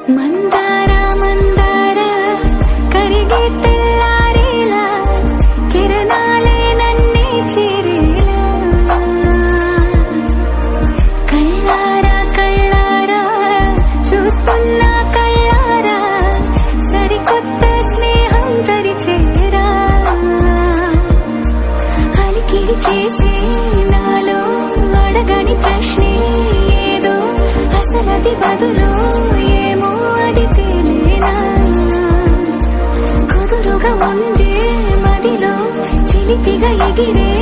మందార మందార కరిగే తెల్లారేలా కిరణాలే నన్నే చేరేలా కళ్ళారా కళ్ళారా చూస్తున్నా కళ్ళారా సరికొత్త స్నేహం తరిచేరా అలికిడి చేసి నాలో అడగని ప్రశ్నే ఏదో అసలది బదులు ఏమో అది తేలేనా కుదురుగా ఉండే మదిలో చిలిపిగా ఎగిరే